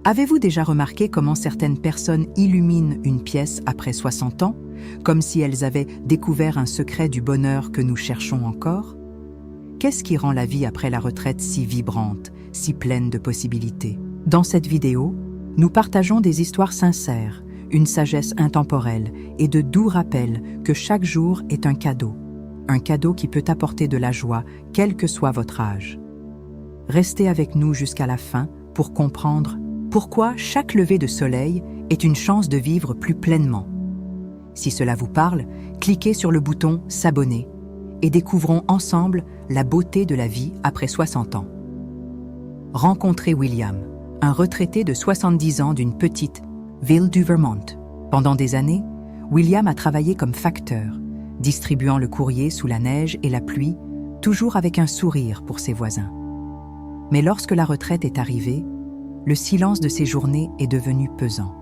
Avez-vous déjà remarqué comment certaines personnes illuminent une pièce après 60 ans, comme si elles avaient découvert un secret du bonheur que nous cherchons encore? Qu'est-ce qui rend la vie après la retraite si vibrante, si pleine de possibilités? Dans cette vidéo, nous partageons des histoires sincères, une sagesse intemporelle et de doux rappels que chaque jour est un cadeau qui peut apporter de la joie, quel que soit votre âge. Restez avec nous jusqu'à la fin pour comprendre pourquoi chaque lever de soleil est une chance de vivre plus pleinement. Si cela vous parle, cliquez sur le bouton « S'abonner » et découvrons ensemble la beauté de la vie après 60 ans. Rencontrez William, un retraité de 70 ans d'une petite ville du Vermont. Pendant des années, William a travaillé comme facteur, distribuant le courrier sous la neige et la pluie, toujours avec un sourire pour ses voisins. Mais lorsque la retraite est arrivée, le silence de ses journées est devenu pesant.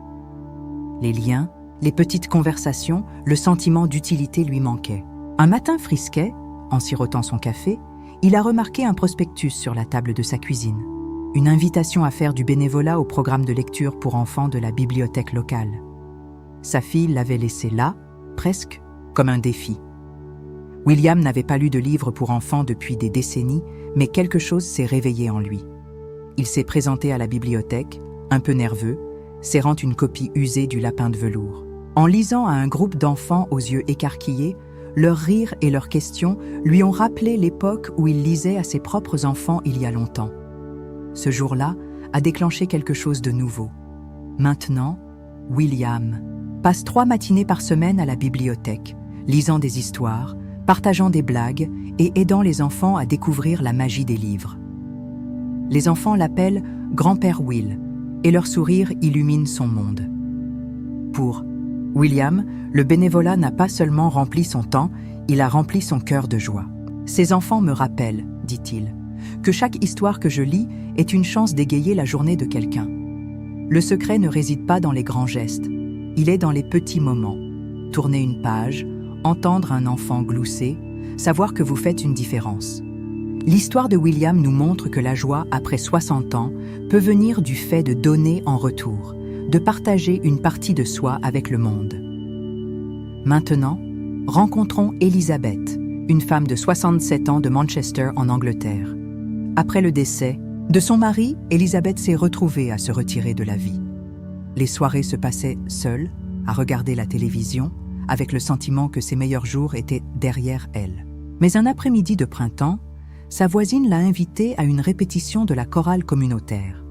Les liens, les petites conversations, le sentiment d'utilité lui manquaient. Un matin frisquet, en sirotant son café, il a remarqué un prospectus sur la table de sa cuisine. Une invitation à faire du bénévolat au programme de lecture pour enfants de la bibliothèque locale. Sa fille l'avait laissé là, presque, comme un défi. William n'avait pas lu de livre pour enfants depuis des décennies, mais quelque chose s'est réveillé en lui. Il s'est présenté à la bibliothèque, un peu nerveux, serrant une copie usée du lapin de velours. En lisant à un groupe d'enfants aux yeux écarquillés, leurs rires et leurs questions lui ont rappelé l'époque où il lisait à ses propres enfants il y a longtemps. Ce jour-là a déclenché quelque chose de nouveau. Maintenant, William passe 3 matinées par semaine à la bibliothèque, lisant des histoires, partageant des blagues et aidant les enfants à découvrir la magie des livres. Les enfants l'appellent « Grand-père Will » et leur sourire illumine son monde. Pour William, le bénévolat n'a pas seulement rempli son temps, il a rempli son cœur de joie. « Ces enfants me rappellent, dit-il, que chaque histoire que je lis est une chance d'égayer la journée de quelqu'un. Le secret ne réside pas dans les grands gestes, il est dans les petits moments. Tourner une page, entendre un enfant glousser, savoir que vous faites une différence. » L'histoire de William nous montre que la joie, après 60 ans, peut venir du fait de donner en retour, de partager une partie de soi avec le monde. Maintenant, rencontrons Elizabeth, une femme de 67 ans de Manchester en Angleterre. Après le décès de son mari, Elizabeth s'est retrouvée à se retirer de la vie. Les soirées se passaient seule, à regarder la télévision, avec le sentiment que ses meilleurs jours étaient derrière elle. Mais un après-midi de printemps, sa voisine l'a invitée à une répétition de la chorale communautaire.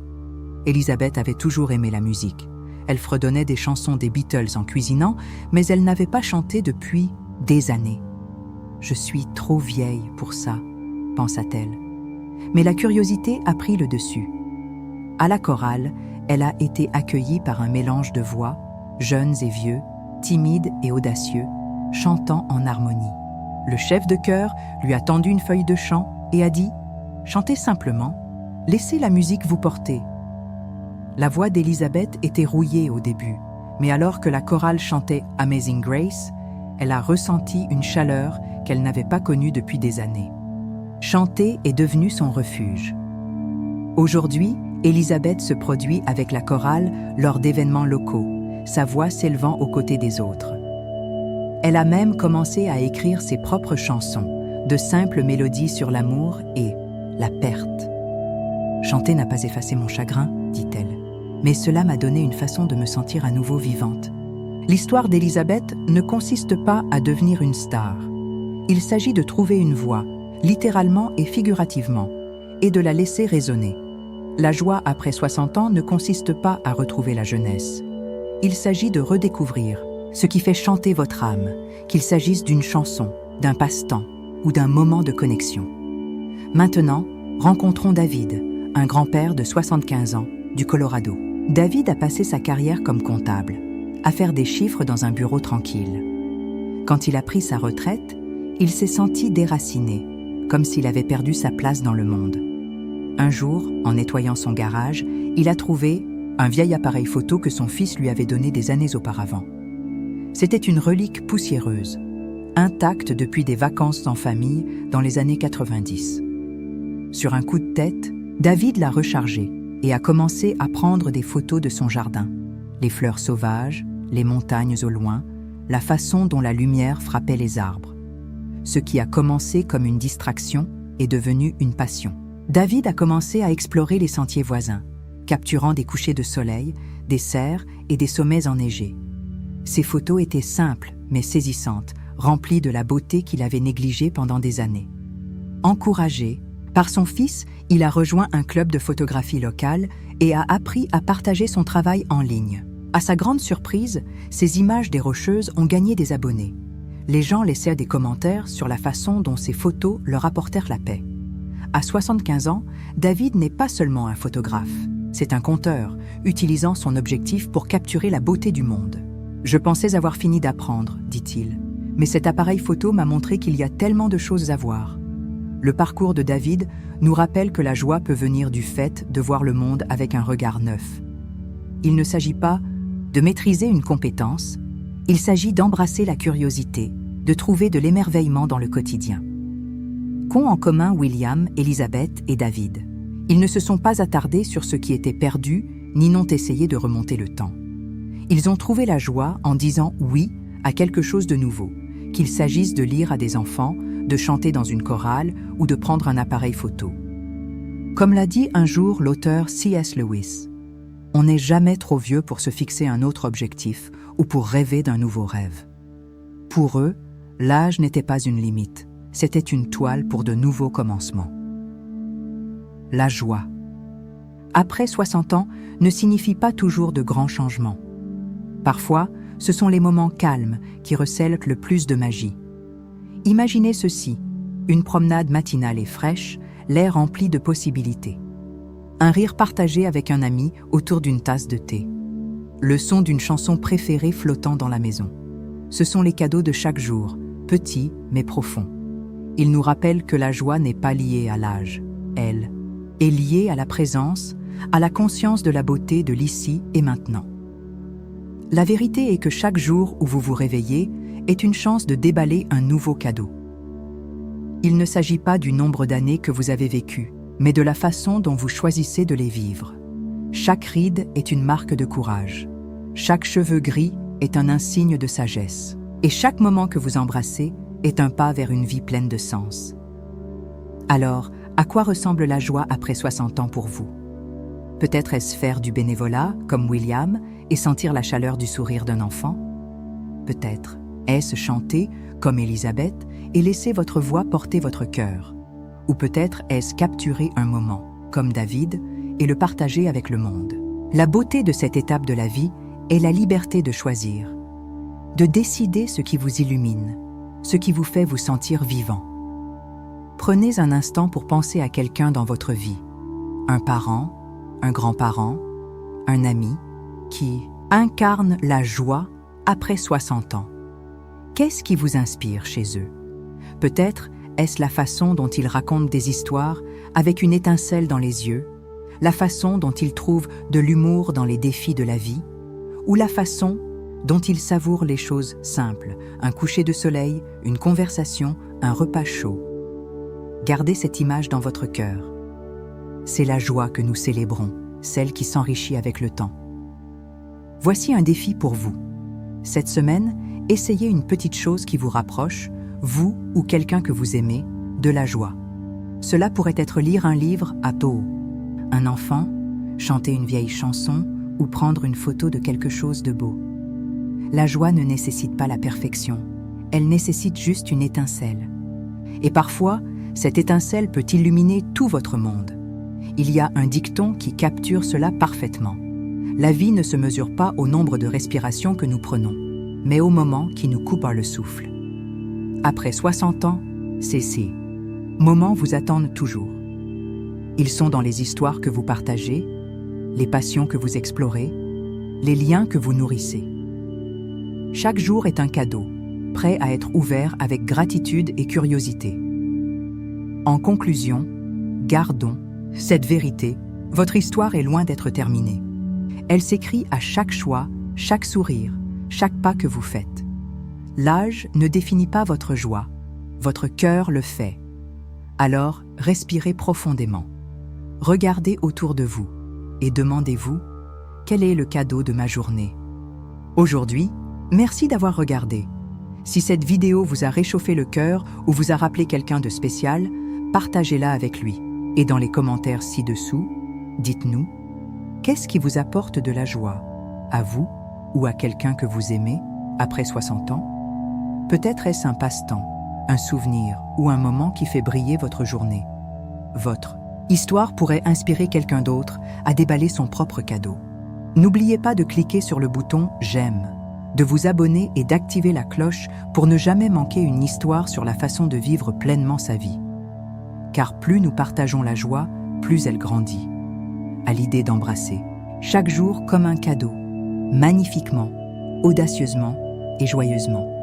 Elizabeth avait toujours aimé la musique. Elle fredonnait des chansons des Beatles en cuisinant, mais elle n'avait pas chanté depuis des années. « Je suis trop vieille pour ça », pensa-t-elle. Mais la curiosité a pris le dessus. À la chorale, elle a été accueillie par un mélange de voix, jeunes et vieux, timides et audacieux, chantant en harmonie. Le chef de chœur lui a tendu une feuille de chant et a dit « Chantez simplement, laissez la musique vous porter ». La voix d'Elizabeth était rouillée au début, mais alors que la chorale chantait « Amazing Grace », elle a ressenti une chaleur qu'elle n'avait pas connue depuis des années. Chanter est devenu son refuge. Aujourd'hui, Elizabeth se produit avec la chorale lors d'événements locaux, sa voix s'élevant aux côtés des autres. Elle a même commencé à écrire ses propres chansons, de simples mélodies sur l'amour et la perte. « Chanter n'a pas effacé mon chagrin, dit-elle, mais cela m'a donné une façon de me sentir à nouveau vivante. » L'histoire d'Elizabeth ne consiste pas à devenir une star. Il s'agit de trouver une voix, littéralement et figurativement, et de la laisser résonner. La joie après 60 ans ne consiste pas à retrouver la jeunesse. Il s'agit de redécouvrir ce qui fait chanter votre âme, qu'il s'agisse d'une chanson, d'un passe-temps ou d'un moment de connexion. Maintenant, rencontrons David, un grand-père de 75 ans, du Colorado. David a passé sa carrière comme comptable, à faire des chiffres dans un bureau tranquille. Quand il a pris sa retraite, il s'est senti déraciné, comme s'il avait perdu sa place dans le monde. Un jour, en nettoyant son garage, il a trouvé un vieil appareil photo que son fils lui avait donné des années auparavant. C'était une relique poussiéreuse, intacte depuis des vacances en famille dans les années 90. Sur un coup de tête, David l'a rechargée et a commencé à prendre des photos de son jardin, les fleurs sauvages, les montagnes au loin, la façon dont la lumière frappait les arbres. Ce qui a commencé comme une distraction est devenu une passion. David a commencé à explorer les sentiers voisins, capturant des couchers de soleil, des cerfs et des sommets enneigés. Ces photos étaient simples mais saisissantes, remplies de la beauté qu'il avait négligée pendant des années. Encouragé par son fils, il a rejoint un club de photographie locale et a appris à partager son travail en ligne. À sa grande surprise, ces images des Rocheuses ont gagné des abonnés. Les gens laissaient des commentaires sur la façon dont ces photos leur apportèrent la paix. À 75 ans, David n'est pas seulement un photographe, c'est un conteur, utilisant son objectif pour capturer la beauté du monde. « Je pensais avoir fini d'apprendre, dit-il, mais cet appareil photo m'a montré qu'il y a tellement de choses à voir. » Le parcours de David nous rappelle que la joie peut venir du fait de voir le monde avec un regard neuf. Il ne s'agit pas de maîtriser une compétence, il s'agit d'embrasser la curiosité, de trouver de l'émerveillement dans le quotidien. Qu'ont en commun William, Elizabeth et David? Ils ne se sont pas attardés sur ce qui était perdu, ni n'ont essayé de remonter le temps. Ils ont trouvé la joie en disant oui à quelque chose de nouveau, qu'il s'agisse de lire à des enfants, de chanter dans une chorale ou de prendre un appareil photo. Comme l'a dit un jour l'auteur C.S. Lewis, on n'est jamais trop vieux pour se fixer un autre objectif ou pour rêver d'un nouveau rêve. Pour eux, l'âge n'était pas une limite, c'était une toile pour de nouveaux commencements. La joie. Après 60 ans ne signifie pas toujours de grands changements. Parfois, ce sont les moments calmes qui recèlent le plus de magie. Imaginez ceci, une promenade matinale et fraîche, l'air rempli de possibilités. Un rire partagé avec un ami autour d'une tasse de thé. Le son d'une chanson préférée flottant dans la maison. Ce sont les cadeaux de chaque jour, petits mais profonds. Ils nous rappellent que la joie n'est pas liée à l'âge. Elle est liée à la présence, à la conscience de la beauté de l'ici et maintenant. La vérité est que chaque jour où vous vous réveillez est une chance de déballer un nouveau cadeau. Il ne s'agit pas du nombre d'années que vous avez vécues, mais de la façon dont vous choisissez de les vivre. Chaque ride est une marque de courage. Chaque cheveu gris est un insigne de sagesse. Et chaque moment que vous embrassez est un pas vers une vie pleine de sens. Alors, à quoi ressemble la joie après 60 ans pour vous? Peut-être est-ce faire du bénévolat, comme William, et sentir la chaleur du sourire d'un enfant? Peut-être est-ce chanter, comme Elizabeth, et laisser votre voix porter votre cœur? Ou peut-être est-ce capturer un moment, comme David, et le partager avec le monde? La beauté de cette étape de la vie est la liberté de choisir, de décider ce qui vous illumine, ce qui vous fait vous sentir vivant. Prenez un instant pour penser à quelqu'un dans votre vie, un parent, un grand-parent, un ami, qui incarne la joie après 60 ans. Qu'est-ce qui vous inspire chez eux? Peut-être est-ce la façon dont ils racontent des histoires avec une étincelle dans les yeux, la façon dont ils trouvent de l'humour dans les défis de la vie, ou la façon dont ils savourent les choses simples, un coucher de soleil, une conversation, un repas chaud. Gardez cette image dans votre cœur. C'est la joie que nous célébrons, celle qui s'enrichit avec le temps. Voici un défi pour vous. Cette semaine, essayez une petite chose qui vous rapproche, vous ou quelqu'un que vous aimez, de la joie. Cela pourrait être lire un livre à tôt, un enfant, chanter une vieille chanson ou prendre une photo de quelque chose de beau. La joie ne nécessite pas la perfection, elle nécessite juste une étincelle. Et parfois, cette étincelle peut illuminer tout votre monde. Il y a un dicton qui capture cela parfaitement. La vie ne se mesure pas au nombre de respirations que nous prenons, mais au moment qui nous coupe le souffle. Après 60 ans, ces moments vous attendent toujours. Ils sont dans les histoires que vous partagez, les passions que vous explorez, les liens que vous nourrissez. Chaque jour est un cadeau, prêt à être ouvert avec gratitude et curiosité. En conclusion, gardons cette vérité, votre histoire est loin d'être terminée. Elle s'écrit à chaque choix, chaque sourire, chaque pas que vous faites. L'âge ne définit pas votre joie, votre cœur le fait. Alors, respirez profondément. Regardez autour de vous. et demandez-vous, quel est le cadeau de ma journée? Aujourd'hui, merci d'avoir regardé. Si cette vidéo vous a réchauffé le cœur ou vous a rappelé quelqu'un de spécial, partagez-la avec lui. Et dans les commentaires ci-dessous, dites-nous, qu'est-ce qui vous apporte de la joie, à vous ou à quelqu'un que vous aimez, après 60 ans? Peut-être est-ce un passe-temps, un souvenir ou un moment qui fait briller votre journée. Votre histoire pourrait inspirer quelqu'un d'autre à déballer son propre cadeau. N'oubliez pas de cliquer sur le bouton « J'aime », de vous abonner et d'activer la cloche pour ne jamais manquer une histoire sur la façon de vivre pleinement sa vie. Car plus nous partageons la joie, plus elle grandit. À l'idée d'embrasser, chaque jour comme un cadeau, magnifiquement, audacieusement et joyeusement.